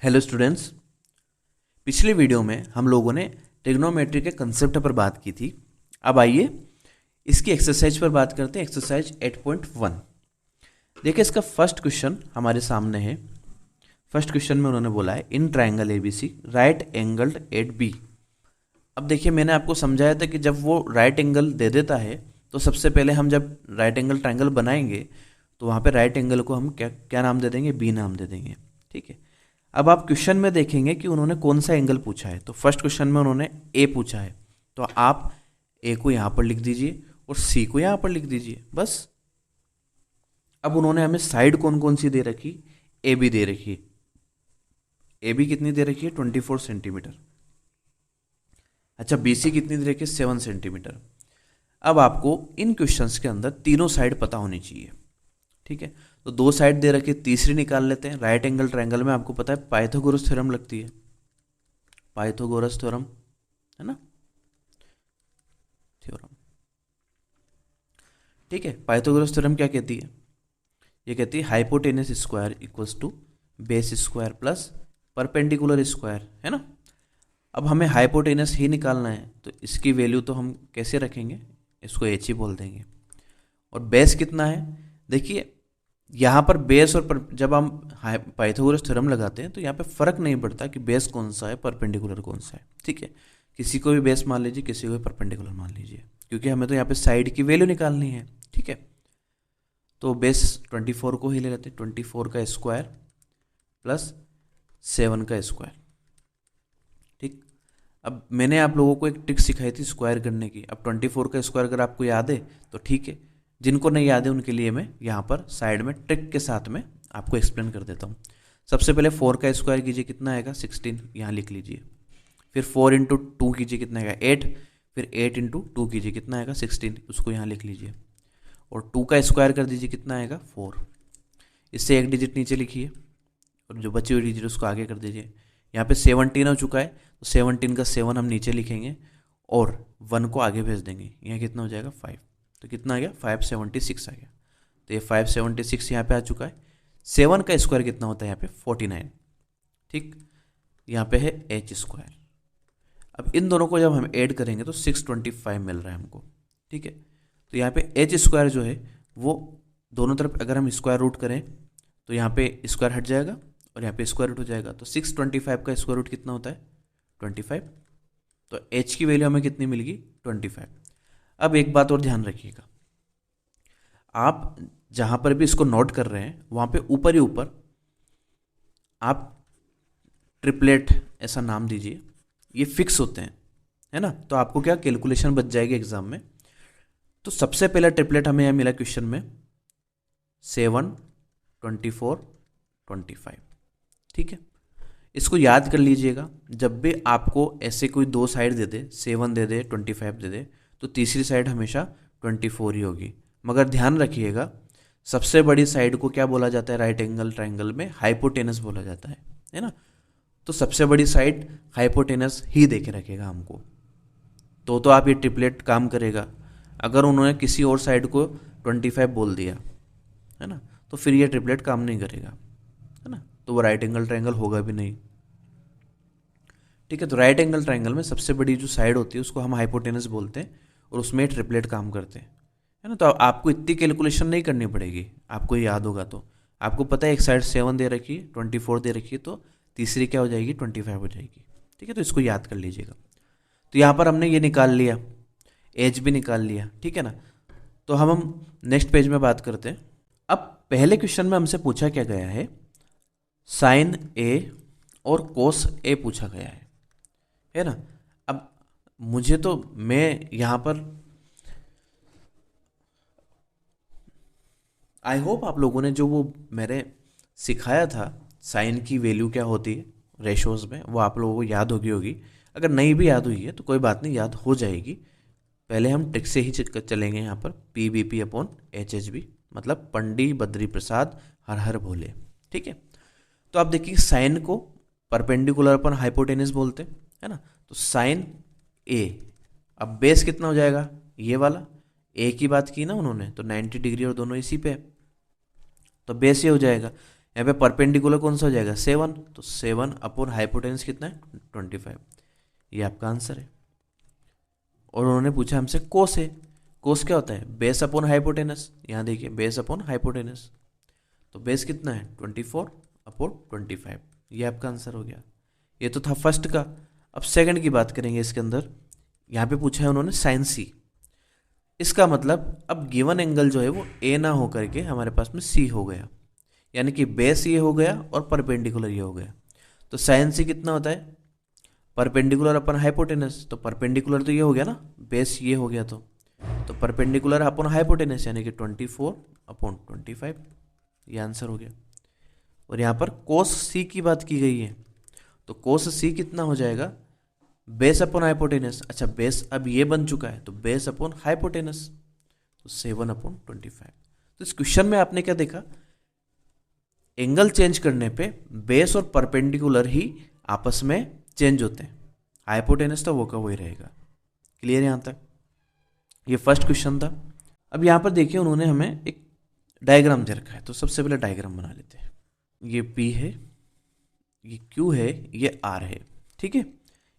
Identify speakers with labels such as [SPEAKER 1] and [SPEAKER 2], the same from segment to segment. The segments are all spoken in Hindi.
[SPEAKER 1] Hello students. पिछले वीडियो में हम लोगों ने ट्रिग्नोमेट्री के कंसेप्ट पर बात की थी। अब आइए इसकी एक्सरसाइज पर बात करते हैं। एक्सरसाइज 8.1। देखिए इसका फर्स्ट क्वेश्चन हमारे सामने है। फर्स्ट क्वेश्चन में उन्होंने बोला है in triangle ABC right angled at B. अब देखिए मैंने आपको समझाया था कि जब वो राइट एंगल दे देता है तो सबसे पहले हम जब राइट एंगल ट्राइंगल बनाएंगे तो वहाँ पे राइट एंगल को हम क्या क्या नाम दे देंगे, बी नाम दे देंगे। ठीक है। अब आप क्वेश्चन में देखेंगे कि उन्होंने कौन सा एंगल पूछा है। तो फर्स्ट क्वेश्चन में उन्होंने ए पूछा है, तो आप ए को यहाँ पर लिख दीजिए और सी को यहाँ पर लिख दीजिए, बस। अब उन्होंने हमें साइड कौन कौन सी दे रखी, ए बी दे रखी है। ए बी कितनी दे रखी है, 24 सेंटीमीटर। अच्छा, बी सी कितनी दे रखी है, 7 सेंटीमीटर। अब आपको इन क्वेश्चंस के अंदर तीनों साइड पता होनी चाहिए। ठीक है, तो दो साइड दे रखी, तीसरी निकाल लेते हैं। राइट एंगल ट्रायंगल में आपको पता है पाइथागोरस थ्योरम लगती है, पाइथागोरस थ्योरम है ना, थ्योरम। ठीक है, पाइथागोरस थ्योरम क्या कहती है, ये कहती है hypotenuse square equals to base square plus perpendicular square, है ना। अब हमें हाइपोटेनस ही निकालना है, तो इसकी वैल्यू तो हम कैसे रखेंगे, इसको एच ही बोल देंगे। और बेस कितना है, देखिए यहाँ पर बेस और जब हम पाइथागोरस थ्योरम लगाते हैं तो यहाँ पे फर्क नहीं पड़ता कि बेस कौन सा है, परपेंडिकुलर कौन सा है। ठीक है, किसी को भी बेस मान लीजिए, किसी को भी परपेंडिकुलर मान लीजिए, क्योंकि हमें तो यहाँ पे साइड की वैल्यू निकालनी है। ठीक है, तो बेस 24 को ही ले लेते हैं, 24 का स्क्वायर प्लस 7 का स्क्वायर। ठीक, अब मैंने आप लोगों को एक ट्रिक सिखाई थी स्क्वायर करने की। अब 24 का स्क्वायर अगर आपको याद है तो ठीक है, जिनको नहीं याद है उनके लिए मैं यहाँ पर साइड में ट्रिक के साथ में आपको एक्सप्लेन कर देता हूँ। सबसे पहले 4 का स्क्वायर कीजिए, कितना आएगा 16, यहाँ लिख लीजिए। फिर 4 इंटू 2 कीजिए, कितना आएगा 8। फिर 8 इंटू 2 कीजिए, कितना आएगा 16, उसको यहाँ लिख लीजिए। और 2 का स्क्वायर कर दीजिए, कितना आएगा 4। इससे एक डिजिट नीचे लिखिए और जो बची हुई डिजिट उसको आगे कर दीजिए। यहाँ पे 17 हो चुका है, तो 17 का 7 हम नीचे लिखेंगे और 1 को आगे भेज देंगे। यहाँ कितना हो जाएगा 5, तो कितना आ गया 576 आ गया। तो ये 576 यहाँ पे आ चुका है। 7 का स्क्वायर कितना होता है यहाँ पे 49। ठीक, यहाँ पे है एच स्क्वायर। अब इन दोनों को जब हम ऐड करेंगे तो 625 मिल रहा है हमको। ठीक है, तो यहाँ पे एच स्क्वायर जो है वो दोनों तरफ अगर हम स्क्वायर रूट करें तो यहाँ पे स्क्वायर हट जाएगा और यहाँ पे स्क्वायर रूट हो जाएगा। तो 625 का स्क्वायर रूट कितना होता है 25। तो h की वैल्यू हमें कितनी मिलेगी 25। अब एक बात और ध्यान रखिएगा, आप जहाँ पर भी इसको नोट कर रहे हैं वहाँ पे ऊपर ही ऊपर आप ट्रिपलेट ऐसा नाम दीजिए, ये फिक्स होते हैं, है ना। तो आपको क्या कैलकुलेशन बच जाएगी एग्जाम में। तो सबसे पहला ट्रिपलेट हमें यहाँ मिला क्वेश्चन में 7, 24, 25। ठीक है, इसको याद कर लीजिएगा। जब भी आपको ऐसे कोई दो साइड दे दे, 7 दे दे, 25 दे दे, तो तीसरी साइड हमेशा 24 ही होगी। मगर ध्यान रखिएगा, सबसे बड़ी साइड को क्या बोला जाता है राइट एंगल ट्रायंगल में, हाइपोटेनस बोला जाता है ना। तो सबसे बड़ी साइड हाइपोटेनस ही देके रखेगा हमको, तो आप ये ट्रिपलेट काम करेगा। अगर उन्होंने किसी और साइड को 25 बोल दिया, है ना, तो फिर ये ट्रिपलेट काम नहीं करेगा, है ना, तो वो राइट एंगल ट्रायंगल होगा भी नहीं। ठीक है, तो राइट एंगल ट्रायंगल में सबसे बड़ी जो साइड होती है उसको हम हाइपोटेनस बोलते हैं और उसमें ट्रिपलेट काम करते हैं, है ना। तो आपको इतनी कैलकुलेशन नहीं करनी पड़ेगी, आपको याद होगा। तो आपको पता है एक साइड 7 दे रखी है, 24 दे रखी है, तो तीसरी क्या हो जाएगी 25 हो जाएगी। ठीक है, तो इसको याद कर लीजिएगा। तो यहाँ पर हमने ये निकाल लिया, एज भी निकाल लिया। ठीक है ना, तो हम नेक्स्ट पेज में बात करते हैं। अब पहले क्वेश्चन में हमसे पूछा क्या गया है, साइन ए और कोस ए पूछा गया है ना। अब मुझे तो मैं यहाँ पर आई होप आप लोगों ने जो वो मेरे सिखाया था साइन की वैल्यू क्या होती है रेशोज में, वो आप लोगों को याद होगी। अगर नहीं भी याद हुई है तो कोई बात नहीं, याद हो जाएगी। पहले हम ट्रिक से ही चलेंगे यहाँ पर, PBP अपॉन HHB, मतलब पंडी बद्री प्रसाद हर हर भोले। ठीक है, तो आप देखिए साइन को परपेंडिकुलर अपन हाइपोटेनस बोलते हैं, है ना। तो साइन ए, अब बेस कितना हो जाएगा ये वाला, ए की बात की ना उन्होंने, तो 90 डिग्री और दोनों इसी पे है, तो बेस ये हो जाएगा। यहाँ पे परपेंडिकुलर कौन सा हो जाएगा 7, तो 7 अपॉन हाइपोटेनस कितना है 25, ये आपका आंसर है। और उन्होंने पूछा हमसे कोस है, कोस क्या होता है बेस अपॉन हाइपोटेनस, यहाँ देखिए बेस अपॉन हाइपोटेनस, तो बेस कितना है 24 अपॉन 25, ये आपका आंसर हो गया। ये तो था फर्स्ट का। अब सेकंड की बात करेंगे इसके अंदर, यहाँ पे पूछा है उन्होंने साइन सी, इसका मतलब अब गिवन एंगल जो है वो ए ना हो करके हमारे पास में सी हो गया, यानी कि बेस ये हो गया और परपेंडिकुलर ये हो गया। तो साइन सी कितना होता है परपेंडिकुलर अपन हाइपोटेनस, तो परपेंडिकुलर तो ये हो गया ना, बेस ये हो गया, तो परपेंडिकुलर अपन हाइपोटेनस यानी कि 24 अपॉन 25, ये आंसर हो गया। और यहाँ पर कोस सी की बात की गई है, तो कोस सी कितना हो जाएगा बेस अपॉन हाइपोटेनस, अच्छा बेस अब ये बन चुका है तो बेस अपॉन हाइपोटेनस, तो 7 अपॉन 25। तो इस क्वेश्चन में आपने क्या देखा, एंगल चेंज करने पे बेस और परपेंडिकुलर ही आपस में चेंज होते हैं, हाइपोटेनस तो वो का वही रहेगा। क्लियर यहाँ तक, ये फर्स्ट क्वेश्चन था। अब यहाँ पर देखिए उन्होंने हमें एक डायग्राम दे रखा है, तो सबसे पहले डायग्राम बना लेते हैं। ये P है, ये Q है, ये R है, ठीक है।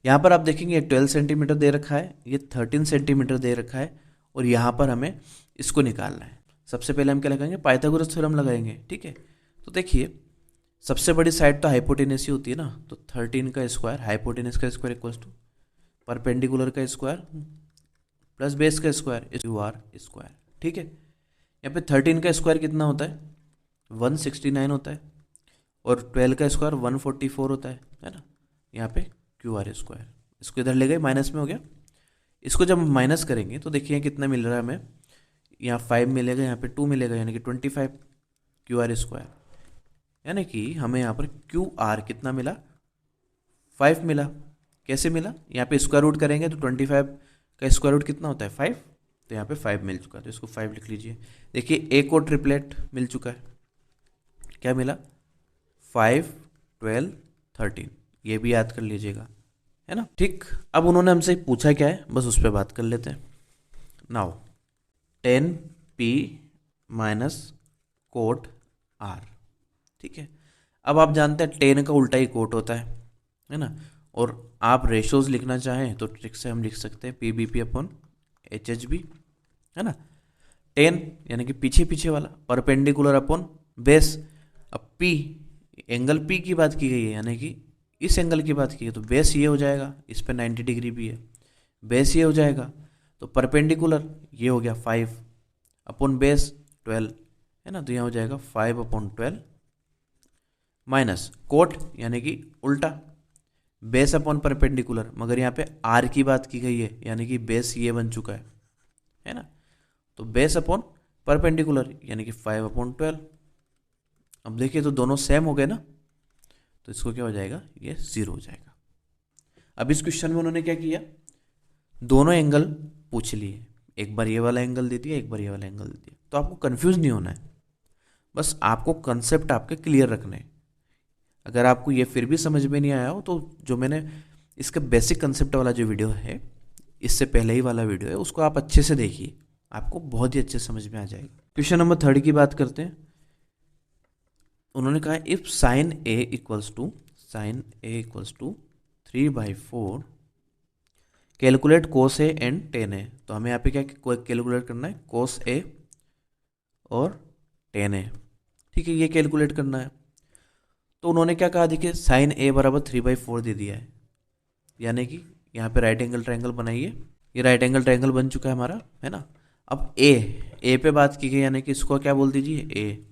[SPEAKER 1] यहाँ पर आप देखेंगे 12 सेंटीमीटर दे रखा है, ये 13 सेंटीमीटर दे रखा है, और यहाँ पर हमें इसको निकालना है। सबसे पहले हम क्या लगाएंगे पाइथागोरस थ्योरम लगाएंगे, ठीक है। तो देखिए सबसे बड़ी साइड तो हाइपोटेनस ही होती है ना, तो 13 का स्क्वायर हाइपोटेनस का स्क्वायर इक्वल्स टू परपेंडिकुलर का स्क्वायर प्लस बेस का स्क्वायर QR स्क्वायर, ठीक है। यहाँ पे 13 का स्क्वायर कितना होता है 169 होता है, और 12 का स्क्वायर 144 होता है ना। यहाँ पे QR स्क्वायर, इसको इधर ले गए माइनस में हो गया। इसको जब हम माइनस करेंगे तो देखिए कितना मिल रहा है हमें, यहाँ 5 मिलेगा, यहाँ पे 2 मिलेगा, यानी कि 25 QR स्क्वायर, यानी कि हमें यहाँ पर QR कितना मिला 5 मिला। कैसे मिला, यहाँ पे स्क्वायर रूट करेंगे तो 25 का स्क्वायर रूट कितना होता है 5, तो यहाँ पे 5 मिल चुका है, तो इसको 5 लिख लीजिए। देखिए एक और ट्रिपलेट मिल चुका है, क्या मिला 5, 12, 13, ये भी याद कर लीजिएगा, है ना। ठीक, अब उन्होंने हमसे पूछा क्या है, बस उस पर बात कर लेते हैं। Now 10P minus cot R, ठीक है। अब आप जानते हैं 10 का उल्टा ही कोट होता है ना। और आप रेशोज लिखना चाहें तो ट्रिक से हम लिख सकते हैं PBP अपॉन HHB, है ना। 10 यानी कि पीछे पीछे वाला, परपेंडिकुलर अपॉन बेस। अब P एंगल P की बात की गई है, यानी कि इस एंगल की बात की है, तो बेस ये हो जाएगा, इस पे 90 डिग्री भी है, बेस ये हो जाएगा, तो परपेंडिकुलर ये हो गया 5 अपॉन बेस 12, है ना। तो यहाँ हो जाएगा 5 अपॉन 12 माइनस कोट यानी कि उल्टा बेस अपॉन परपेंडिकुलर, मगर यहाँ पे R की बात की गई है, यानी कि बेस ये बन चुका है ना। तो बेस अपॉन परपेंडिकुलर यानी कि 5 अपॉन 12। अब देखिए तो दोनों सेम हो गए ना, तो इसको क्या हो जाएगा ये 0 हो जाएगा। अब इस क्वेश्चन में उन्होंने क्या किया, दोनों एंगल पूछ लिए, एक बार ये वाला एंगल दे दिया, एक बार ये वाला एंगल दे दिया। तो आपको कंफ्यूज नहीं होना है, बस आपको कंसेप्ट आपके क्लियर रखने हैं। अगर आपको ये फिर भी समझ में नहीं आया हो तो जो मैंने इसका बेसिक कंसेप्ट वाला जो वीडियो है, इससे पहले ही वाला वीडियो है, उसको आप अच्छे से देखिए, आपको बहुत ही अच्छे समझ में आ जाएगा। क्वेश्चन नंबर 3 की बात करते हैं। उन्होंने कहा if sine A equals to 3/4 calculate cos A and tan A. तो हमें यहाँ पे क्या कैलकुलेट करना है, कोस ए और टेन ए, ठीक है, ये कैलकुलेट करना है। तो उन्होंने क्या कहा, देखिए साइन ए बराबर 3/4 दे दिया है, यानी कि यहाँ पे राइट एंगल ट्रायंगल बनाइए, ये राइट एंगल ट्रायंगल बन चुका है हमारा, है ना। अब ए पे बात की गई, यानी कि इसको क्या बोल दीजिए ए,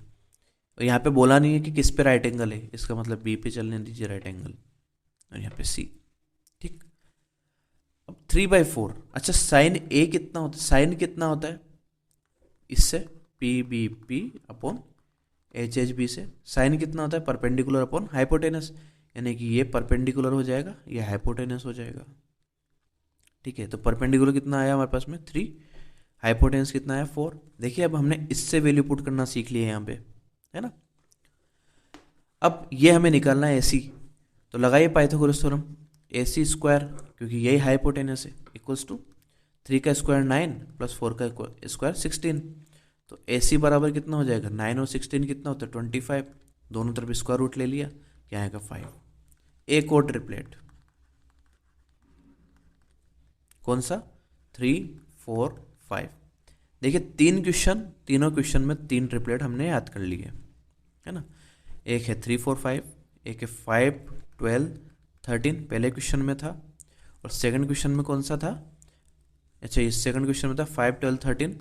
[SPEAKER 1] और यहाँ पे बोला नहीं है कि किस पे राइट एंगल है, इसका मतलब बी पे चलने दीजिए राइट एंगल, और यहाँ पे सी, ठीक। अब 3/4, अच्छा साइन ए कितना होता है, साइन कितना होता है इससे PBP अपॉन HHB से, साइन कितना होता है परपेंडिकुलर अपॉन हाइपोटेनस, यानी कि ये परपेंडिकुलर हो जाएगा, ये हाइपोटेनस हो जाएगा, ठीक है। तो परपेंडिकुलर कितना आया हमारे पास में 3, हाइपोटेनस कितना आया 4। देखिए अब हमने इससे वैल्यू पुट करना सीख लिया है यहाँ पे, है ना। अब ये हमें निकालना है AC, तो लगाइए पाइथागोरस थ्योरम, AC स्क्वायर क्योंकि यही हाइपोटेनस है इक्वल्स टू 3 का स्क्वायर 9 प्लस 4 का स्क्वायर 16, तो AC बराबर कितना हो जाएगा 9 और 16 कितना होता है 25, दोनों तरफ स्क्वायर रूट ले लिया, क्या आएगा 5। एक और ट्रिपलेट, कौन सा, 3 4 5। देखिए 3 क्वेश्चन, तीनों क्वेश्चन में 3 ट्रिपलेट हमने याद कर लिए, है ना। एक है 3 4 5, एक है 5 12 13 पहले क्वेश्चन में था, और सेकंड क्वेश्चन में कौन सा था, अच्छा इस सेकंड क्वेश्चन में था 5 12 13,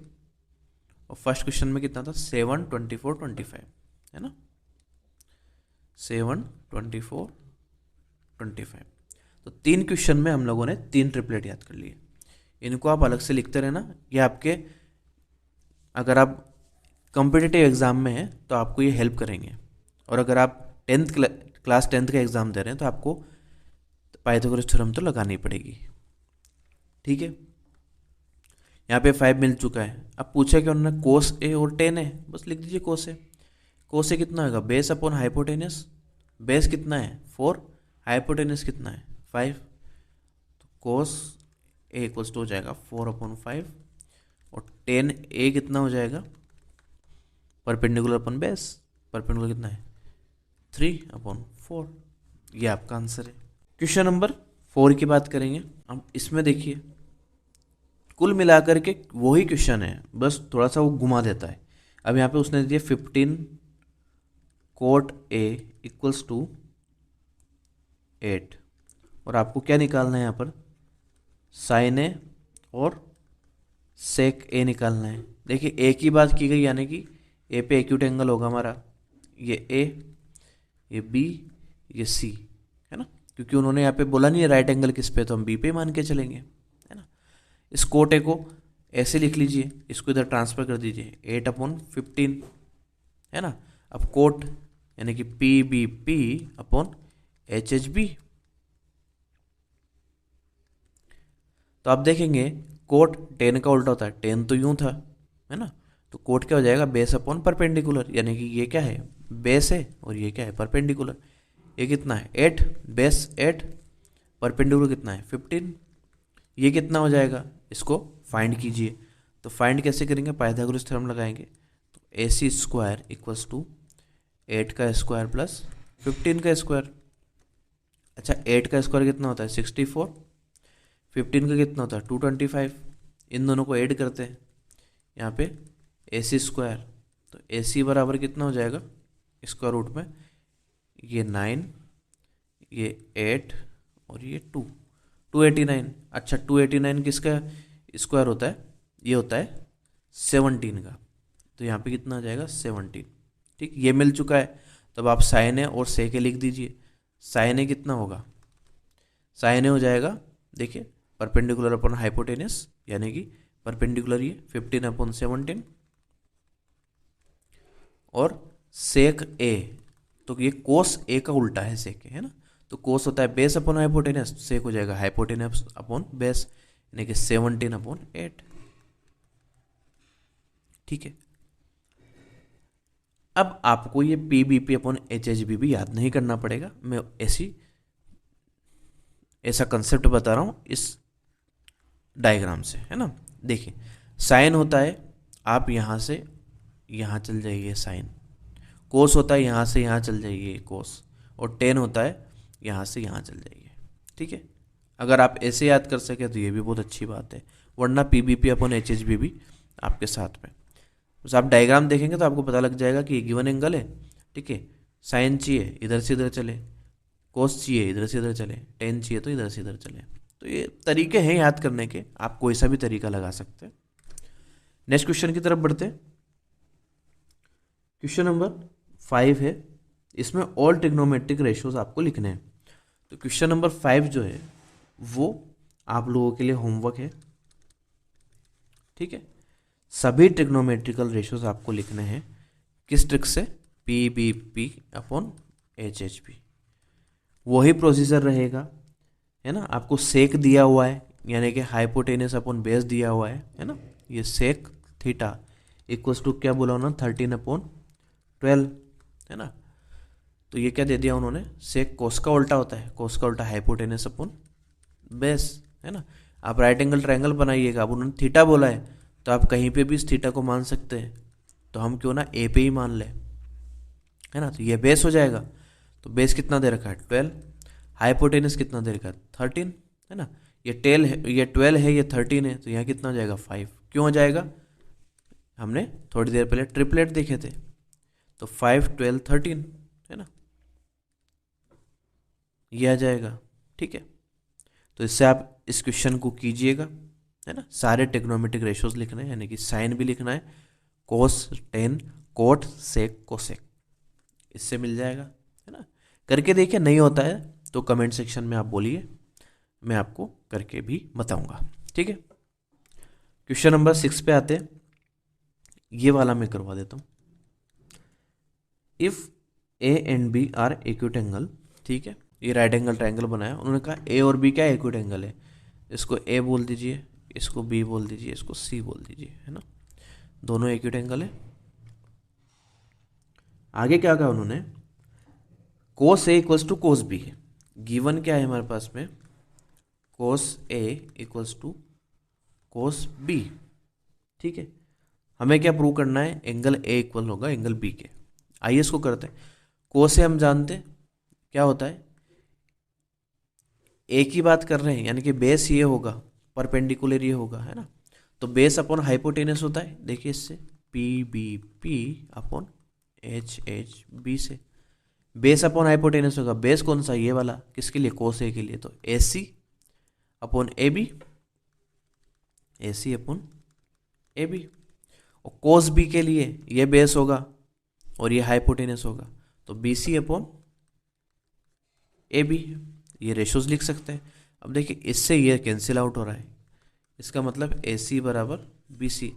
[SPEAKER 1] और फर्स्ट क्वेश्चन में कितना था 7 24 25, है ना, 7 24 25। तो 3 क्वेश्चन में हम लोगों ने 3 ट्रिपलेट याद कर लिए। इनको आप अलग से लिखते रहना, ये आपके अगर आप कॉम्पिटिटिव एग्ज़ाम में हैं तो आपको ये हेल्प करेंगे, और अगर आप क्लास 10th का एग्ज़ाम दे रहे हैं तो आपको पाइथागोरस थ्योरम तो लगानी पड़ेगी, ठीक है। यहाँ पे 5 मिल चुका है। अब पूछा क्या उन्होंने, कोस ए और टेन है, बस लिख दीजिए कोस ए। कोस ए कितना होगा, बेस अपॉन हाइपोटेनस, बेस कितना है 4, हाइपोटेनस कितना है 5, तो कोस ए इक्वल्स टू हो जाएगा 4/5, और टेन ए कितना हो जाएगा, परपेंडिकुलर अपन बेस, परपेंडिकुलर कितना है 3/4। ये आपका आंसर है। क्वेश्चन नंबर 4 की बात करेंगे। अब इसमें देखिए कुल मिलाकर के वही क्वेश्चन है, बस थोड़ा सा वो घुमा देता है। अब यहाँ पे उसने दिया 15 कोट ए इक्वल्स टू 8, और आपको क्या निकालना है यहाँ पर, साइन ए और सेक ए निकालना है। देखिए ए की बात की गई, यानी कि ए पे एक्यूट एंगल होगा हमारा, ये ए, ये बी, ये सी, है ना, क्योंकि उन्होंने यहाँ पे बोला नहीं है राइट एंगल किस पे, तो हम बी पे मान के चलेंगे, है ना। इस कोट ए को ऐसे लिख लीजिए, इसको इधर ट्रांसफर कर दीजिए 8/15, है ना। अब कोट यानी कि P B P upon H H B, तो आप देखेंगे कोट 10 का उल्टा होता है, 10 तो यूं था, है ना, तो कोट क्या हो जाएगा, बेस अपॉन परपेंडिकुलर, यानी कि ये क्या है, बेस है, और ये क्या है, परपेंडिकुलर। ये कितना है 8, बेस 8, परपेंडिकुलर कितना है 15, ये कितना हो जाएगा, इसको फाइंड कीजिए। तो फाइंड कैसे करेंगे, पाइथागोरस थ्योरम लगाएंगे, तो AC स्क्वायर इक्वल्स टू 8 का स्क्वायर प्लस 15 का स्क्वायर। अच्छा 8 का स्क्वायर कितना होता है 64, 15 का कितना होता है 225, इन दोनों को ऐड करते हैं यहाँ पे AC स्क्वायर, तो AC बराबर कितना हो जाएगा स्क्वायर रूट में, ये 9, ये 8 और ये 2, 289। अच्छा 289 किसका स्क्वायर होता है, ये होता है 17 का, तो यहाँ पे कितना आ जाएगा 17, ठीक, ये मिल चुका है। तब आप साइन ए और सेक ए लिख दीजिए। साइन ए कितना होगा, साइन ए हो जाएगा, देखिए परपेंडिकुलर अपॉन हाइपोटेनस, यानी कि परपेंडिकुलर ये 15/17, और सेक ए, तो ये कोस ए का उल्टा है सेक ए, है ना, तो कोस होता है बेस अपॉन हाइपोटेनस, सेक हो जाएगा हाइपोटेनस अपॉन बेस, यानी कि 17/8, ठीक है। अब आपको ये P B P upon H H B भी याद नहीं करना पड़ेगा, मैं ऐसा कंसेप्ट बता रहा हूँ इस डायग्राम से, है ना। देखिए साइन होता है, आप यहाँ से यहाँ चल जाइए साइन, कोस होता है यहाँ से यहाँ चल जाइए कोस, और टेन होता है यहाँ से यहाँ चल जाइए, ठीक है। अगर आप ऐसे याद कर सके तो ये भी बहुत अच्छी बात है, वरना P B P upon H H B भी आपके साथ में, बस आप डायग्राम देखेंगे तो आपको पता लग जाएगा कि गिवन एंगल है, ठीक है, साइन चाहिए इधर से इधर चले, कोस चाहिए इधर से इधर चले, टेन चाहिए तो इधर से इधर चले। तो ये तरीके हैं याद करने के, आप कोई सा भी तरीका लगा सकते हैं। नेक्स्ट क्वेश्चन की तरफ बढ़ते हैं। क्वेश्चन नंबर 5 है, इसमें ऑल ट्रिग्नोमेट्रिक रेशियोज आपको लिखने हैं। तो क्वेश्चन नंबर 5 जो है वो आप लोगों के लिए होमवर्क है, ठीक है। सभी ट्रिग्नोमेट्रिकल रेशियोज आपको लिखने हैं, किस ट्रिक से, P B P upon H H P, वही प्रोसीजर रहेगा, है ना। आपको सेक दिया हुआ है, यानी कि हाइपोटेनस अपॉन बेस दिया हुआ है ना, ये सेक थीटा इक्वल्स टू क्या बोला उन्होंने 13/12, है ना। तो ये क्या दे दिया उन्होंने, सेक कोस का उल्टा होता है, कोस का उल्टा हाइपोटेनस अपॉन बेस, है ना। आप राइट एंगल ट्रायंगल बनाइएगा, अब उन्होंने थीटा बोला है तो आप कहीं पे भी इस थीटा को मान सकते हैं, तो हम क्यों ना ए पे ही मान लें, है ना। तो ये बेस हो जाएगा, तो बेस कितना दे रखा है 12, हाइपोटेनस कितना दे रखा है 13, है ना। ये 12 है, ये 12 है, ये 13 है, तो यहाँ कितना हो जाएगा 5। क्यों हो जाएगा, हमने थोड़ी देर पहले ट्रिपलेट देखे थे, तो 5 12 13, है ना, ये आ जाएगा। ठीक है, तो इससे आप इस क्वेश्चन को कीजिएगा, है ना। सारे टेक्नोमेट्रिक रेशियोज लिखना है, यानी कि साइन भी लिखना है, कोस, टेन, कोट, सेक, कोसेक, इससे मिल जाएगा, है ना। करके देखिए, नहीं होता है तो कमेंट सेक्शन में आप बोलिए, मैं आपको करके भी बताऊंगा। ठीक है, क्वेश्चन नंबर 6 पे आते हैं, ये वाला मैं करवा देता हूँ। If A and B are acute angle, ठीक है, ये राइट एंगल ट्राइंगल बनाया, उन्होंने कहा ए और बी क्या एक्यूट एंगल है, इसको ए बोल दीजिए, इसको बी बोल दीजिए, इसको सी बोल दीजिए, है ना, दोनों एक्यूट एंगल है। आगे क्या कहा उन्होंने, कोस ए इक्वल्स टू कोस बी है, गिवन क्या है हमारे पास में, कोस ए इक्वल्स टू कोस बी। ठीक है, हमें क्या प्रूव करना है, एंगल ए इक्वल होगा एंगल बी के। आइए इसको करते हैं। कोस ए हम जानते हैं क्या होता है, ए की बात कर रहे हैं, यानी कि बेस ये होगा, परपेंडिकुलर ये होगा, है ना। तो बेस अपॉन हाइपोटेनस होता है, देखिए इससे P B P upon H H B से, बेस अपॉन हाइपोटेनस होगा। बेस कौन सा, ये वाला, किसके लिए, कोस ए के लिए, तो A C upon A B, A C upon A B. और कोस बी के लिए ये बेस होगा और ये हाइपोटेनस होगा, तो B C upon A B, ये रेशोज लिख सकते हैं। अब देखिए इससे ये कैंसिल आउट हो रहा है, इसका मतलब ए सी बराबर बी सी।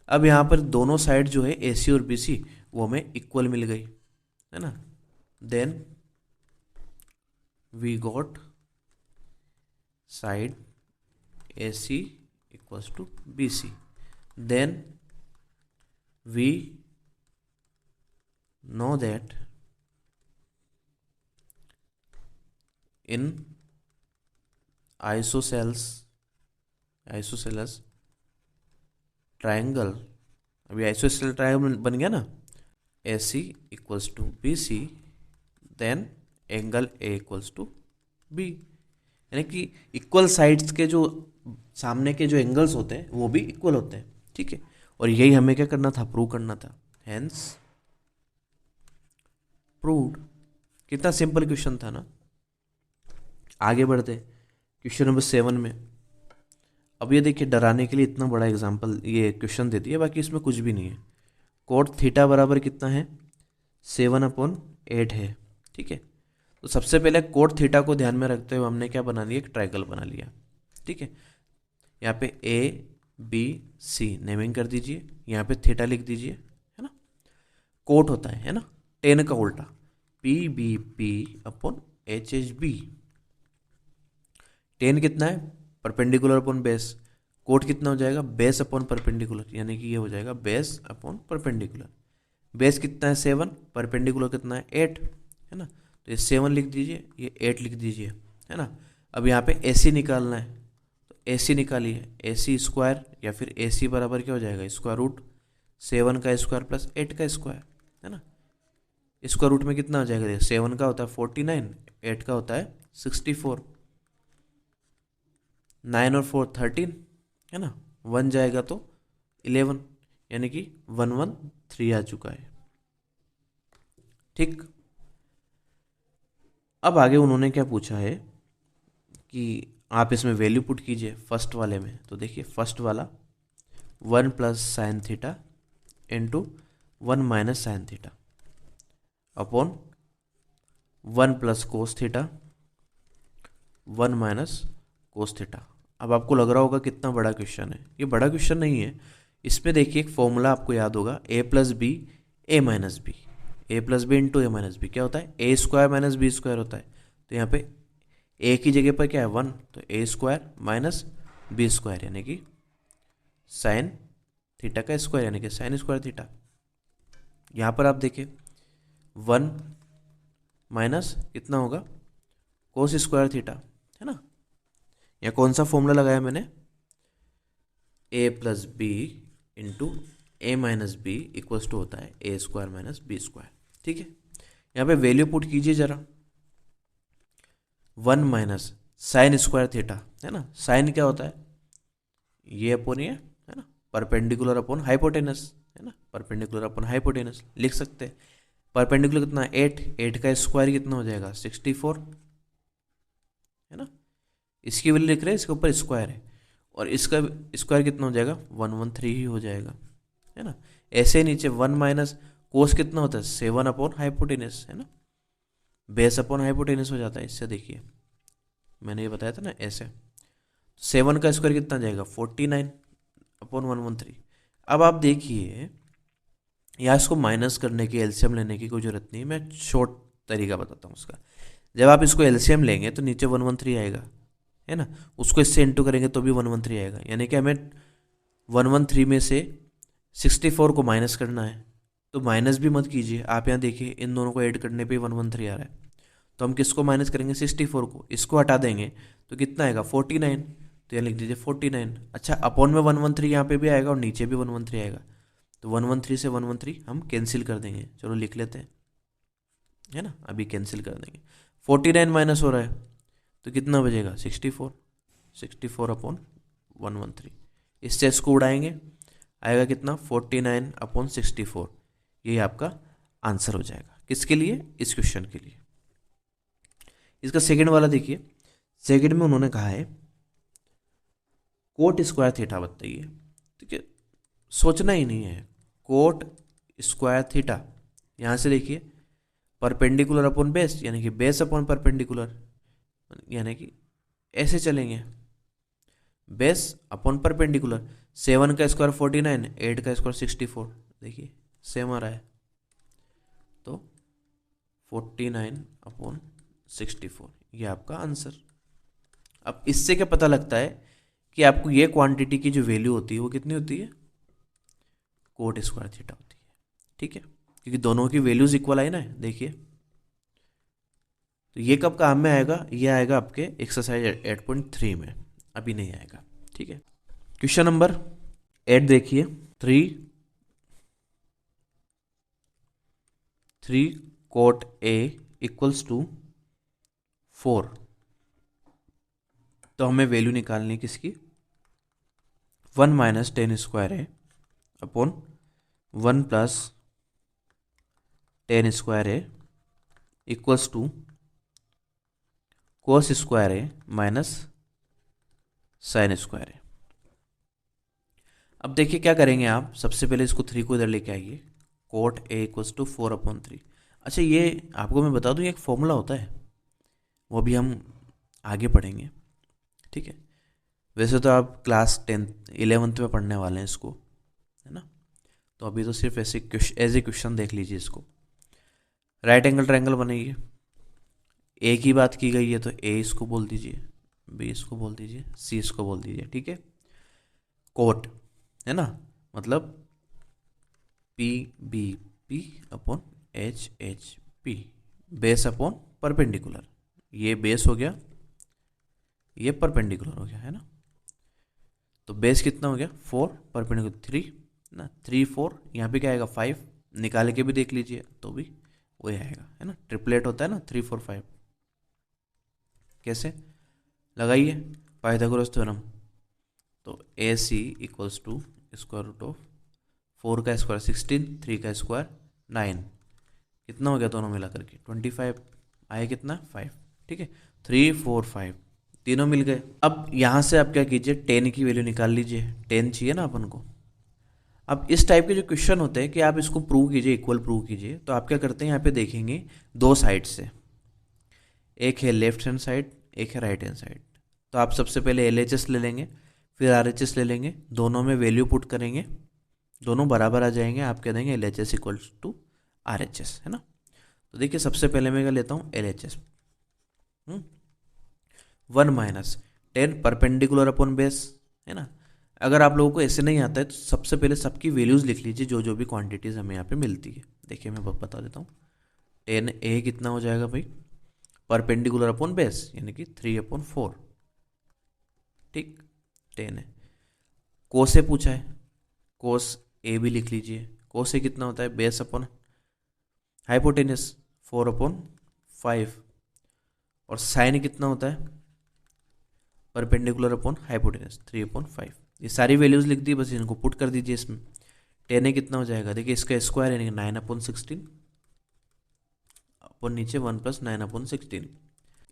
[SPEAKER 1] अब यहाँ पर दोनों साइड जो है ए सी और बी सी वो हमें इक्वल मिल गई, है ना। Then we got side A C equals to B C. Then we know that in isosceles triangle, अभी आइसोसेल ट्रायंगल बन गया ना, A C equals to B C, then angle A equals to B, यानी कि इक्वल साइड्स के जो सामने के जो एंगल्स होते हैं वो भी इक्वल होते हैं। ठीक है, और यही हमें क्या करना था, प्रूव करना था, हेंस प्रूव्ड। कितना सिंपल क्वेश्चन था ना। आगे बढ़ते क्वेश्चन नंबर 7 में। अब ये देखिए, डराने के लिए इतना बड़ा एग्जांपल ये क्वेश्चन दे दिया, बाकी इसमें कुछ भी नहीं है। कोट थीटा बराबर कितना है, 7/8 है। ठीक है, तो सबसे पहले कोट थीटा को ध्यान में रखते हुए हमने क्या बना लिया, एक ट्रायंगल बना लिया। ठीक है, यहाँ पे ए बी सी नेमिंग कर दीजिए, यहाँ पे थीटा लिख दीजिए, है ना। कोट होता है ना, टेन का उल्टा, P B P upon H H B. Tan कितना है, परपेंडिकुलर अपॉन बेस। कोट कितना हो जाएगा, बेस अपॉन परपेंडिकुलर, यानी कि ये हो जाएगा बेस अपॉन परपेंडिकुलर। बेस कितना है 7, परपेंडिकुलर कितना है 8, है ना। तो ये 7 लिख दीजिए, ये 8 लिख दीजिए, है ना। अब यहाँ पे ए सी निकालना है, ए सी निकालिए, ए सी स्क्वायर या फिर ए सी बराबर क्या हो जाएगा, स्क्वायर रूट 7 का स्क्वायर प्लस 8 का स्क्वायर, है ना। स्क्वायर रूट में कितना हो जाएगा, 7 का होता है 49, 8 का होता है 64, 9 और 4 13, है ना। 1 जाएगा तो 11, यानी कि 113 आ चुका है। ठीक, अब आगे उन्होंने क्या पूछा है कि आप इसमें वैल्यू पुट कीजिए फर्स्ट वाले में। तो देखिए फर्स्ट वाला 1 plus sine theta into 1 minus sine theta upon 1 plus cos theta 1 minus cos theta. अब आपको लग रहा होगा कितना बड़ा क्वेश्चन है, ये बड़ा क्वेश्चन नहीं है। इसमें देखिए एक फॉर्मूला आपको याद होगा, ए plus B A minus B, A plus B into A minus B क्या होता है, A square minus B square होता है। तो यहाँ पे ए की जगह पर क्या है 1, तो ए स्क्वायर माइनस बी स्क्वायर, यानी कि साइन थीटा का स्क्वायर, यानी कि साइन स्क्वायर थीटा। यहाँ पर आप देखिए 1 माइनस कितना होगा, कोस स्क्वायर थीटा, है ना। यहाँ कौन सा फॉर्मूला लगाया मैंने, A plus B into A minus B equals to होता है A square minus B square. ठीक है, यहाँ पे वैल्यू पुट कीजिए जरा, 1 माइनस साइन स्क्वायर थीटा, है ना। साइन क्या होता है, ये अपोन ये, है ना, परपेंडिकुलर अपॉन हाइपोटेनस, है ना, परपेंडिकुलर अपॉन हाइपोटेनस लिख सकते हैं। परपेंडिकुलर कितना, 8 का स्क्वायर कितना हो जाएगा 64, है ना। इसकी वैल्यू लिख रहे हैं, इसके ऊपर स्क्वायर है, और इसका स्क्वायर कितना हो जाएगा 113 ही हो जाएगा, है ना। ऐसे नीचे 1 माइनस कोस कितना होता है 7 अपॉन हाइपोटेनस, है ना, बेस अपॉन हाइपोटेनस हो जाता है इससे। देखिए मैंने ये बताया था ना, ऐसे 7 का स्क्वायर कितना जाएगा 49 अपॉन 113। अब आप देखिए यहाँ इसको माइनस करने की, एलसीएम लेने की कोई जरूरत नहीं, मैं शॉर्ट तरीका बताता हूँ उसका। जब आप इसको एलसीएम लेंगे तो नीचे 113 आएगा, है ना, उसको इससे इंटू करेंगे तो भी 113 आएगा, यानी कि हमें 113 में से 64 को माइनस करना है। तो माइनस भी मत कीजिए, आप यहाँ देखिए इन दोनों को ऐड करने पे 113 आ रहा है, तो हम किसको माइनस करेंगे 64 को, इसको हटा देंगे तो कितना आएगा 49, तो यहाँ लिख दीजिए 49। अच्छा अपॉन में 113 यहाँ पे भी आएगा और नीचे भी 113 आएगा, तो 113 से 113 हम कैंसिल कर देंगे, चलो लिख लेते हैं, है ना, अभी कैंसिल कर देंगे। 49 माइनस हो रहा है तो कितना बचेगा 64 अपॉन 113, इससे इसको उड़ाएंगे, आएगा कितना 49 अपॉन 64, यही आपका आंसर हो जाएगा। किसके लिए, इस क्वेश्चन के लिए। इसका सेकंड वाला देखिए, सेकंड में उन्होंने कहा है कोट स्क्वायर थीटा बताइए। ठीक है, सोचना ही नहीं है, कोट स्क्वायर थीटा, यहाँ से देखिए परपेंडिकुलर अपॉन बेस, यानी कि बेस अपॉन परपेंडिकुलर, यानी कि ऐसे चलेंगे, बेस अपॉन परपेंडिकुलर। 7 का स्क्वायर 49, 8 का स्क्वायर 64, देखिए सेम आ रहा है, तो 49 अपॉन 64 ये आपका आंसर। अब इससे क्या पता लगता है कि आपको ये क्वांटिटी की जो वैल्यू होती है वो कितनी होती है, कोट स्क्वायर थीटा होती है। ठीक है, क्योंकि दोनों की वैल्यूज इक्वल आई ना, देखिए। तो ये कब काम में आएगा, ये आएगा आपके एक्सरसाइज 8.3 में, अभी नहीं आएगा। ठीक है, क्वेश्चन नंबर 8 देखिए, 3 कोट ए इक्वल्स टू 4, तो हमें वैल्यू निकालनी है किसकी, 1 माइनस टेन स्क्वायर है अपॉन 1 प्लस टेन स्क्वायर है इक्वल्स टू कोस स्क्वायर है माइनस साइन स्क्वायर है। अब देखिए क्या करेंगे आप, सबसे पहले इसको 3 को इधर लेके आइए, cot A equals to 4 upon 3। अच्छा ये आपको मैं बता दूं, ये एक फॉर्मूला होता है, वो भी हम आगे पढ़ेंगे। ठीक है, वैसे तो आप क्लास 11th में पढ़ने वाले हैं इसको, है ना, तो अभी तो सिर्फ ऐसे एज ए क्वेश्चन देख लीजिए इसको। राइट एंगल ट्रायंगल बनाइए, ए की बात की गई है तो ए इसको बोल दीजिए, बी इसको बोल दीजिए, सी इसको बोल दीजिए। ठीक है, कोट है ना, मतलब P B P upon H H P, base upon perpendicular, ये बेस हो गया, ये परपेंडिकुलर हो गया, है ना। तो बेस कितना हो गया 4, परपेंडिकुलर 3 ना, 3 4, यहाँ पे क्या आएगा 5, निकाल के भी देख लीजिए तो भी वही आएगा, है ना, ट्रिपलेट होता है ना 3 4 5। कैसे लगाइए पाइथागोरस थ्योरम, तो A C equals to square root of 4 का स्क्वायर 16, 3 का स्क्वायर 9, कितना हो गया दोनों मिला करके 25, आया कितना 5। ठीक है, 3 4 5 तीनों मिल गए। अब यहाँ से आप क्या कीजिए, 10 की वैल्यू निकाल लीजिए, 10 चाहिए ना अपन को। अब इस टाइप के जो क्वेश्चन होते हैं कि आप इसको प्रूव कीजिए, इक्वल प्रूव कीजिए, तो आप क्या करते हैं, यहाँ पे देखेंगे दो साइड से, एक है लेफ्ट हैंड साइड, एक है राइट हैंड साइड। तो आप सबसे पहले LHS ले लेंगे, फिर RHS ले लेंगे, दोनों में वैल्यू पुट करेंगे, दोनों बराबर आ जाएंगे, आप कह देंगे LHS इक्वल्स टू RHS, है ना। तो देखिए सबसे पहले मैं क्या लेता हूँ LHS, 1 minus 10 perpendicular upon base, है ना। अगर आप लोगों को ऐसे नहीं आता है तो सबसे पहले सबकी वैल्यूज लिख लीजिए, जो जो भी क्वांटिटीज हमें यहाँ पे मिलती है। देखिए मैं बता देता हूँ, 10A कितना हो जाएगा भाई, परपेंडिकुलर अपॉन बेस यानी कि 3 अपॉन 4, ठीक 10 है। कोस से पूछा है, कोस ए भी लिख लीजिए, कोस ए कितना होता है बेस अपॉन हाइपोटेनस 4/5 और साइन कितना होता है परपेंडिकुलर अपॉन हाइपोटेनस 3/5। ये सारी वैल्यूज लिख दी, बस इनको पुट कर दीजिए इसमें। टेन ए कितना हो जाएगा, देखिए इसका स्क्वायर यानी 9/16 अपन नीचे 1 + 9/16।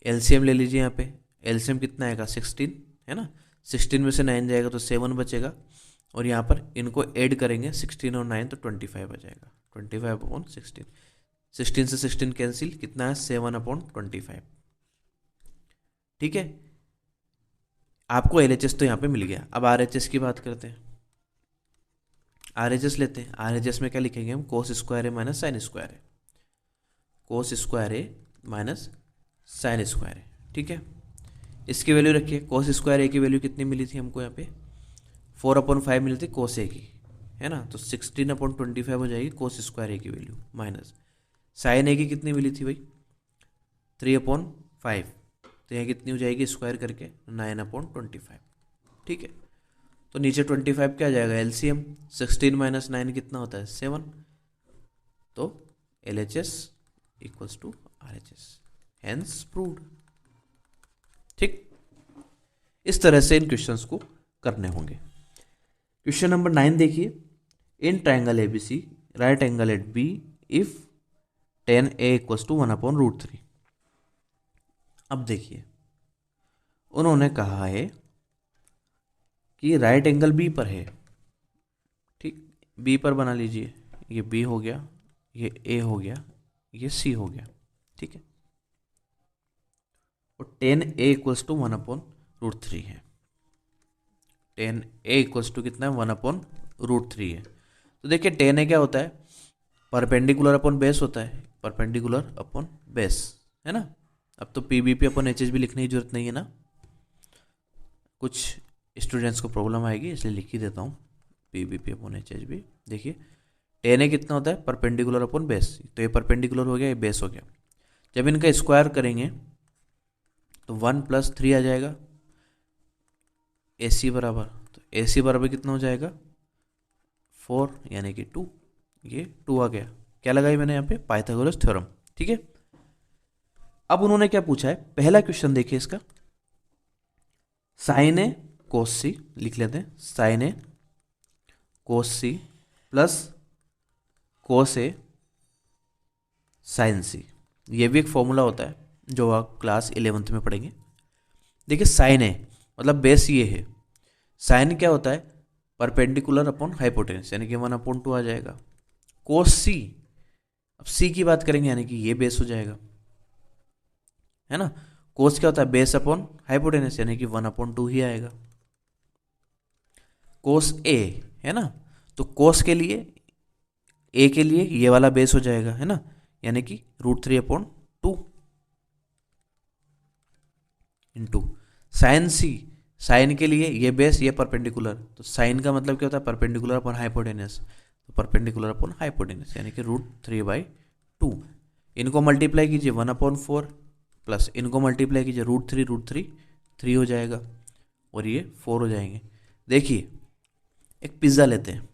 [SPEAKER 1] एलसीएम ले लीजिए यहाँ पे, एलसीएम कितना आएगा 16 है ना, 16 में से 9 जाएगा तो 7 बचेगा, और यहाँ पर इनको ऐड करेंगे 16 और 9 तो 25 आ जाएगा, 25/16। 16 से 16 कैंसिल, कितना है 7/25। ठीक है, आपको एलएचएस तो यहाँ पे मिल गया। अब आरएचएस की बात करते हैं, आरएचएस लेते हैं। आरएचएस में क्या लिखेंगे हम, कोस स्क्वायर ए माइनस साइन स्क्वायर ए, कोस स्क्वायर ए माइनस साइन स्क्वायर ए। ठीक है, इसकी वैल्यू रखिए, कोस स्क्वायर ए की वैल्यू कितनी मिली थी हमको यहाँ पे 4/5 मिली थी कोस ए की, है ना, तो 16/25 हो जाएगी कोस स्क्वायर ए की वैल्यू, माइनस साइन ए की कितनी मिली थी भाई 3/5, तो यहाँ कितनी हो जाएगी स्क्वायर करके 9/25। ठीक है, तो नीचे 25 क्या आ जाएगा एलसीएम, 16 - 9 कितना होता है 7, तो LHS = RHS, हेंस प्रूव्ड। ठीक, इस तरह से इन क्वेश्चंस को करने होंगे। क्वेश्चन नंबर 9 देखिए, in triangle ABC right angle at B if tan A = 1/√3। अब देखिए उन्होंने कहा है कि राइट एंगल B पर है। ठीक, B पर बना लीजिए, ये B हो गया, ये A हो गया, ये C हो गया। ठीक है, और tan A = 1/√3 है, tan A = कितना है 1/√3 है। तो देखिए tan A क्या होता है, परपेंडिकुलर अपॉन बेस होता है, परपेंडिकुलर अपॉन बेस, है ना। अब तो PBP अपॉन HH भी लिखने की जरूरत नहीं है ना, कुछ स्टूडेंट्स को प्रॉब्लम आएगी इसलिए लिख ही देता हूँ PBP अपॉन HH भी। देखिए tan A कितना होता है परपेंडिकुलर अपॉन बेस, तो ये परपेंडिकुलर हो गया, ये बेस हो गया। जब इनका स्क्वायर करेंगे तो 1 + 3 आ जाएगा, AC बराबर, तो AC बराबर कितना हो जाएगा 4 यानी कि 2, ये 2 आ गया। क्या लगाई मैंने यहाँ पे पाइथागोरस थ्योरम। ठीक है, अब उन्होंने क्या पूछा है, पहला क्वेश्चन देखिए इसका, साइन ए कोस सी लिख लेते हैं, साइन ए कोस सी प्लस कोस ए साइन सी, ये भी एक फॉर्मूला होता है जो आप क्लास 11th में पढ़ेंगे। देखिए साइन ए मतलब बेस ये है, साइन क्या होता है परपेंडिकुलर अपॉन हाइपोटेनस यानी कि 1/2 आ जाएगा। कोस सी, अब सी की बात करेंगे यानी कि ये बेस हो जाएगा, है ना। कोस क्या होता है बेस अपॉन हाइपोटेनस यानी कि 1/2 ही आएगा। कोस ए है ना, तो कोस के लिए ए के लिए ये वाला बेस हो जाएगा, है ना, यानी कि √3/2 इंटू साइन सी, साइन के लिए ये बेस ये परपेंडिकुलर, तो साइन का मतलब क्या होता है परपेंडिकुलर अपॉन हाइपोटेनस, तो परपेंडिकुलर अपॉन हाइपोटेनस यानी कि √3/2। इनको मल्टीप्लाई कीजिए 1/4 प्लस इनको मल्टीप्लाई कीजिए √3 3 हो जाएगा और ये 4 हो जाएंगे। देखिए एक पिज्ज़ा लेते हैं,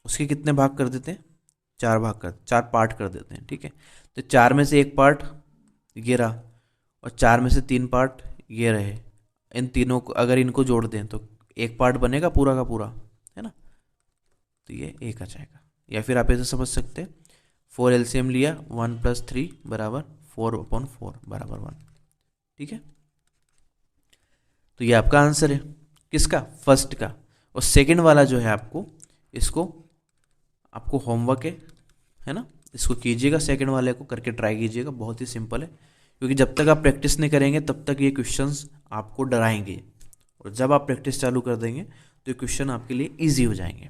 [SPEAKER 1] उसके कितने भाग कर देते हैं 4 भाग कर 4 पार्ट कर देते हैं। ठीक है, तो 4 में से एक पार्ट ये रहा और 4 में से 3 पार्ट ये रहे, इन तीनों को अगर इनको जोड़ दें तो एक पार्ट बनेगा पूरा का पूरा, है ना, तो ये एक आ जाएगा। या फिर आप ऐसे समझ सकते हैं 4 LCM लिया 1 + 3 = 4/4 = 1। ठीक है, तो ये आपका आंसर है किसका फर्स्ट का। और सेकंड वाला जो है आपको इसको आपको होमवर्क है ना, इसको कीजिएगा, सेकंड वाले को करके ट्राई कीजिएगा, बहुत ही सिंपल है। क्योंकि जब तक आप प्रैक्टिस नहीं करेंगे तब तक ये क्वेश्चंस आपको डराएंगे, और जब आप प्रैक्टिस चालू कर देंगे तो ये क्वेश्चन आपके लिए इजी हो जाएंगे।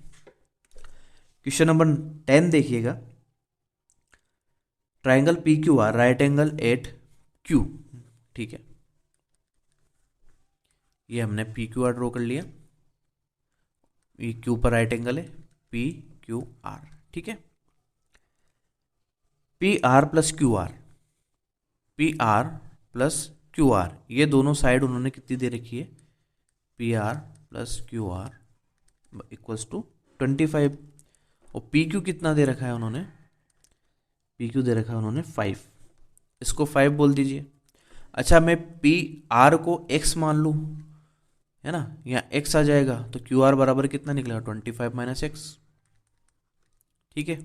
[SPEAKER 1] क्वेश्चन नंबर 10 देखिएगा, triangle PQR right angle at Q। ठीक है, ये हमने PQR ड्रॉ कर लिया, ये Q पर राइट एंगल है PQR। ठीक है, PR + QR, PR + QR ये दोनों साइड उन्होंने कितनी दे रखी है PR + QR = 25, और PQ कितना दे रखा है उन्होंने पी क्यू दे रखा है उन्होंने 5, इसको 5 बोल दीजिए। अच्छा मैं पी आर को x मान लूँ, है ना, यहाँ x आ जाएगा तो क्यू आर बराबर कितना निकलेगा 25 माइनस एक्स। ठीक है,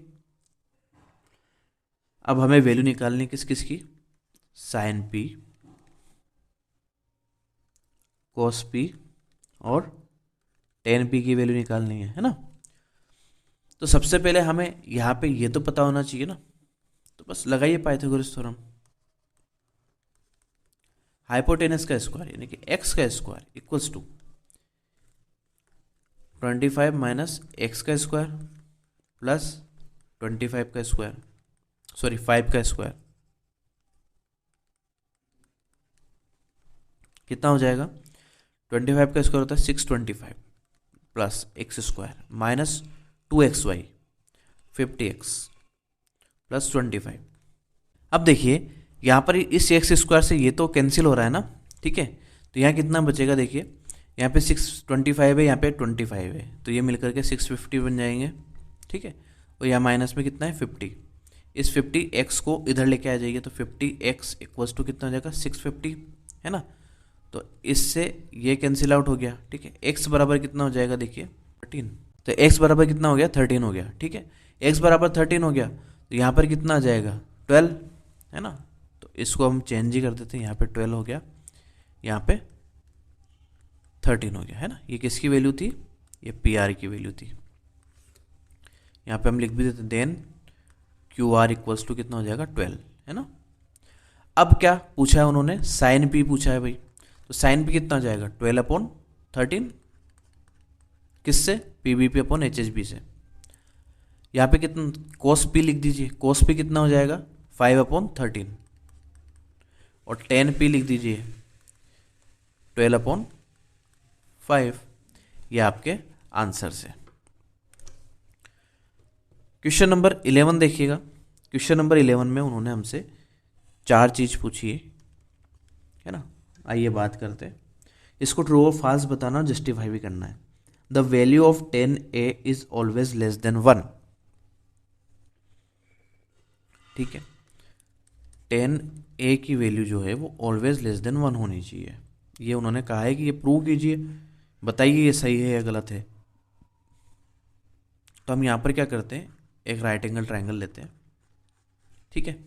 [SPEAKER 1] अब हमें वैल्यू निकालनी किस किस की, साइन पी, कोस पी और टेन पी की वैल्यू निकालनी है ना। तो सबसे पहले हमें यहाँ पे ये तो पता होना चाहिए ना, तो बस लगाइए पाइथागोरस थ्योरम। हाइपोटेनस का स्क्वायर यानी कि एक्स का square equals to 25 minus X का स्क्वायर प्लस 25 का स्क्वायर, सॉरी 5 का स्क्वायर, कितना हो जाएगा, 25 का स्क्वायर होता है 625 plus x square minus 2xy 50x plus 25। अब देखिए यहाँ पर इस एक्स स्क्वायर से ये तो कैंसिल हो रहा है ना, ठीक है, तो यहाँ कितना बचेगा, देखिए यहाँ पे 625 है, यहाँ पे 25 है, तो ये मिलकर के 650 बन जाएंगे। ठीक है, और यहाँ माइनस में कितना है 50, इस 50x को इधर लेके आ जाइए तो 50x इक्वल्स टू कितना हो जाएगा 650, है ना, तो इससे ये कैंसिल आउट हो गया। ठीक है, x बराबर कितना हो जाएगा, देखिए 13, तो x बराबर कितना हो गया 13 हो गया। ठीक है, x बराबर 13 हो गया तो यहाँ पर कितना आ जाएगा 12, है ना, तो इसको हम चेंज ही कर देते हैं, यहाँ पे 12 हो गया, यहाँ पे 13 हो गया, है ना। ये किसकी वैल्यू थी, ये पी आर की वैल्यू थी। यहाँ पे हम लिख भी देते then Q R equals to कितना हो जाएगा 12, है ना। अब क्या पूछा है उन्होंने, साइन पी पूछा है भाई, तो साइन पी कितना हो जाएगा 12/13, किससे, P B P upon H H B से। यहाँ पे कितना कोस पी लिख दीजिए, कोस पी कितना हो जाएगा 5/13 और टेन पी लिख दीजिए 12/5। ये आपके आंसर से। क्वेश्चन नंबर 11 देखिएगा। क्वेश्चन नंबर 11 में उन्होंने हमसे 4 चीज़ पूछी है ना। आइए बात करते हैं। इसको ट्रू और फॉल्स बताना और जस्टिफाई भी करना है। The value of 10a is always less than 1। ठीक है, 10a की वैल्यू जो है वो ऑलवेज लेस देन 1 होनी चाहिए। ये उन्होंने कहा है कि ये प्रूव कीजिए, बताइए ये सही है या गलत है। तो हम यहाँ पर क्या करते हैं, एक राइट एंगल ट्रायंगल लेते हैं। ठीक है,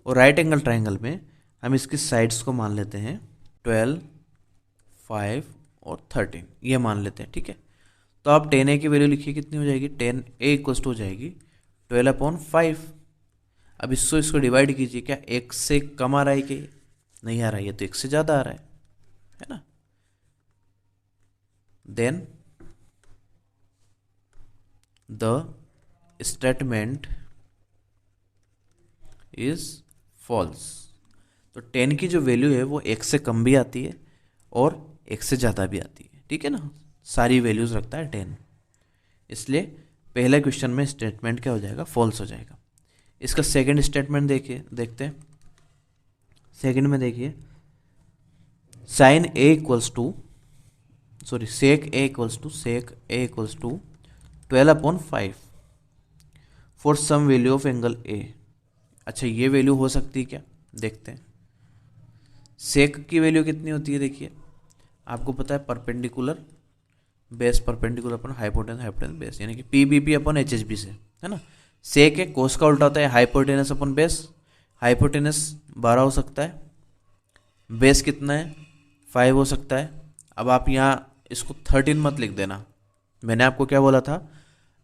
[SPEAKER 1] और राइट एंगल ट्रायंगल में हम इसकी साइड्स को मान लेते हैं 12, 5 और 13, ये मान लेते हैं। ठीक है, तो आप 10a की वैल्यू लिखिए, कितनी हो जाएगी, 10a इक्वल्स टू हो जाएगी 12/5। अब इसको डिवाइड कीजिए, क्या एक से कम आ रहा है कि नहीं आ रहा है, ये तो एक से ज़्यादा आ रहा है ना। Then the statement is false. तो 10 की जो वैल्यू है वो एक से कम भी आती है और एक से ज़्यादा भी आती है। ठीक है ना, सारी वैल्यूज़ रखता है 10, इसलिए पहले क्वेश्चन में स्टेटमेंट क्या हो जाएगा, फॉल्स हो जाएगा। इसका सेकंड स्टेटमेंट देखते हैं। सेकंड में देखिए, sine A equals to sec A equals to 12/5 for some value of angle A. अच्छा, ये वैल्यू हो सकती है क्या, देखते हैं। सेक की वैल्यू कितनी होती है, देखिए आपको पता है perpendicular base perpendicular upon hypotenuse base, यानी कि पी बी पी अपन एच एच बी से, है ना। सेक है, कोस का उल्टा होता है हाइपोटेनस अपन बेस। हाइपोटेनस 12 हो सकता है, बेस कितना है 5 हो सकता है। अब आप यहाँ इसको 13 मत लिख देना, मैंने आपको क्या बोला था,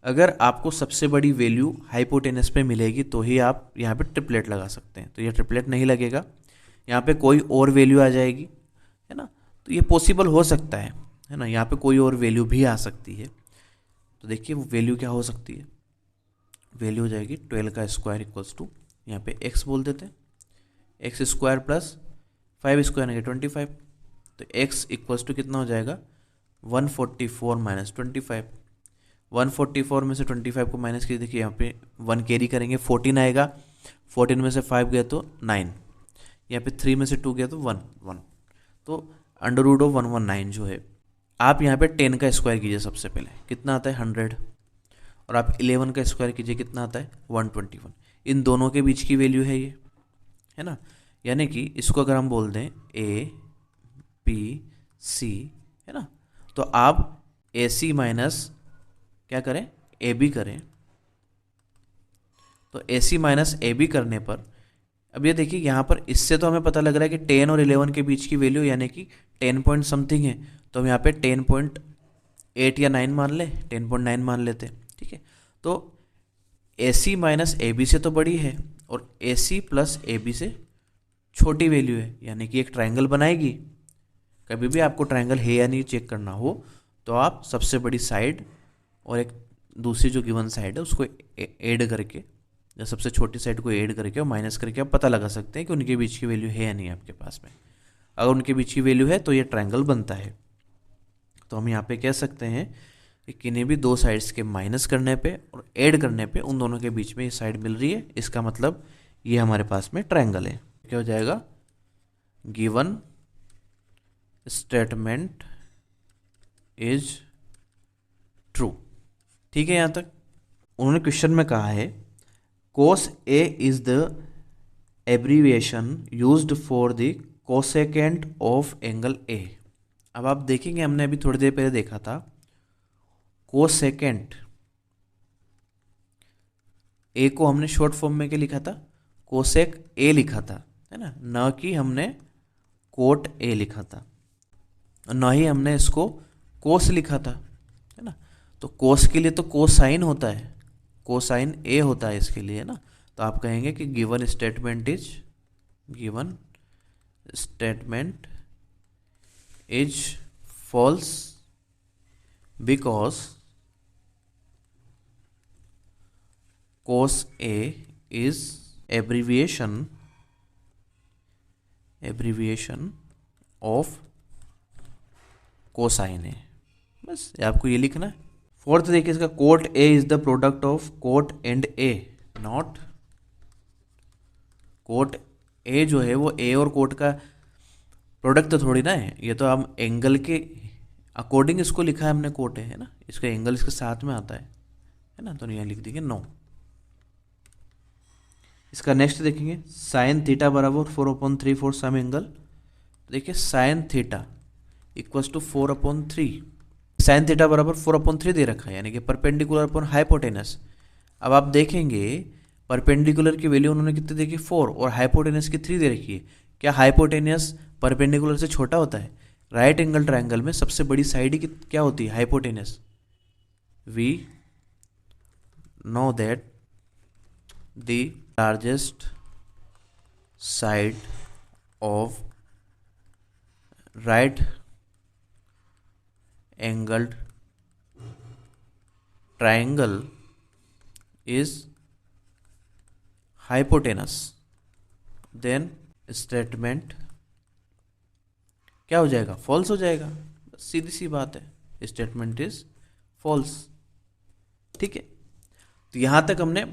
[SPEAKER 1] अगर आपको सबसे बड़ी वैल्यू हाइपोटेनस पे मिलेगी तो ही आप यहाँ पे ट्रिपलेट लगा सकते हैं। तो ये ट्रिपलेट नहीं लगेगा, यहाँ पे कोई और वैल्यू आ जाएगी, है ना। तो ये पॉसिबल हो सकता है ना, यहाँ पे कोई और वैल्यू भी आ सकती है। तो देखिए वो वैल्यू क्या हो सकती है, वैल्यू हो जाएगी 12 का स्क्वायर इक्वल्स टू, यहाँ पे x बोल देते हैं, एक्स स्क्वायर प्लस 5 स्क्वायर यानी 25। तो x इक्वल्स टू कितना हो जाएगा 144 माइनस 25। 144 में से 25 को माइनस कीजिए, देखिए यहाँ पे 1 कैरी करेंगे 14 आएगा, 14 में से 5 गए तो 9, यहाँ पे 3 में से 2 गया तो 1, तो अंडर रूट ऑफ 119 जो है। आप यहाँ पे 10 का स्क्वायर कीजिए, सबसे पहले कितना आता है 100, और आप 11 का स्क्वायर कीजिए, कितना आता है 121। इन दोनों के बीच की वैल्यू है ये, है ना। यानी कि इसको अगर हम बोल दें ए बी सी, है ना, तो आप ए सी माइनस क्या करें, ए बी करें। तो A C minus A B करने पर अब ये देखिए यहाँ पर इससे तो हमें पता लग रहा है कि 10 और 11 के बीच की वैल्यू यानी कि 10 पॉइंट समथिंग है, तो हम यहाँ पे 10.8 या 9 मान लें, 10.9 मान लेते हैं, ठीक है। तो A C minus A B से तो बड़ी है और ए सी प्लस ए बी से छोटी वैल्यू है, यानी कि एक ट्रायंगल बनाएगी। कभी भी आपको ट्रायंगल है या नहीं चेक करना हो तो आप सबसे बड़ी साइड और एक दूसरी जो गिवन साइड है उसको ऐड करके, या सबसे छोटी साइड को ऐड करके और माइनस करके आप पता लगा सकते हैं कि उनके बीच की वैल्यू है या नहीं आपके पास में। अगर उनके बीच की वैल्यू है तो ये ट्रायंगल बनता है। तो हम यहाँ पे कह सकते हैं कि किन्हीं भी दो साइड्स के माइनस करने पे और ऐड करने पे उन दोनों के बीच में ये साइड मिल रही है, इसका मतलब ये हमारे पास में ट्रायंगल है। क्या हो जाएगा, गिवन स्टेटमेंट इज ट्रू। ठीक है, यहाँ तक उन्होंने क्वेश्चन में कहा है cos A is the abbreviation used for the cosecant of angle A। अब आप देखेंगे हमने अभी थोड़ी देर पहले देखा था कोसेकेंट, ए को हमने शॉर्ट फॉर्म में क्या लिखा था, कोसेक ए लिखा था, है ना, न कि हमने कोट ए लिखा था, न ही हमने इसको कोस लिखा था, है ना। तो कोस के लिए तो कोसाइन होता है, कोसाइन ए होता है इसके लिए, है ना। तो आप कहेंगे कि given statement is false because cos A is abbreviation of cosine A. बस आपको ये लिखना है। फोर्थ देखिए इसका, cot A is the product of cot and A, not cot A जो है वो ए और कोट का प्रोडक्ट तो थोड़ी ना है, ये तो हम एंगल के अकॉर्डिंग इसको लिखा है हमने, कोट है ना, इसका एंगल इसके साथ में आता है ना। तो यहाँ लिख देंगे नो। इसका नेक्स्ट देखेंगे साइन थीटा बराबर 4/3 फॉर सम एंगल। देखिए sine theta equals to 4/3, sine theta बराबर 4/3 दे रखा है, यानी कि परपेंडिकुलर अपॉन हाइपोटेनस। अब आप देखेंगे परपेंडिकुलर की वैल्यू उन्होंने कितनी देखी 4 और हाइपोटेनस की 3 दे रखी है। क्या हाइपोटेनस परपेंडिकुलर से छोटा होता है? राइट एंगल ट्रायंगल में सबसे बड़ी साइड ही क्या होती है? Hypotenuse. We know that the largest side of right angled triangle is hypotenuse, then statement क्या हो जाएगा? फॉल्स हो जाएगा। सीधी सी बात है, स्टेटमेंट इज फॉल्स। ठीक है, तो यहाँ तक हमने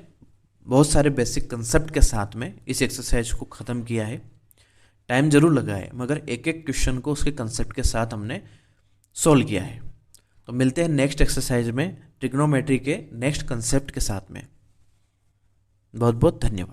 [SPEAKER 1] बहुत सारे बेसिक कंसेप्ट के साथ में इस एक्सरसाइज को ख़त्म किया है। टाइम जरूर लगा है, मगर एक एक क्वेश्चन को उसके कंसेप्ट के साथ हमने सोल्व किया है। तो मिलते हैं नेक्स्ट एक्सरसाइज में ट्रिग्नोमेट्री के नेक्स्ट कंसेप्ट के साथ में। बहुत बहुत धन्यवाद।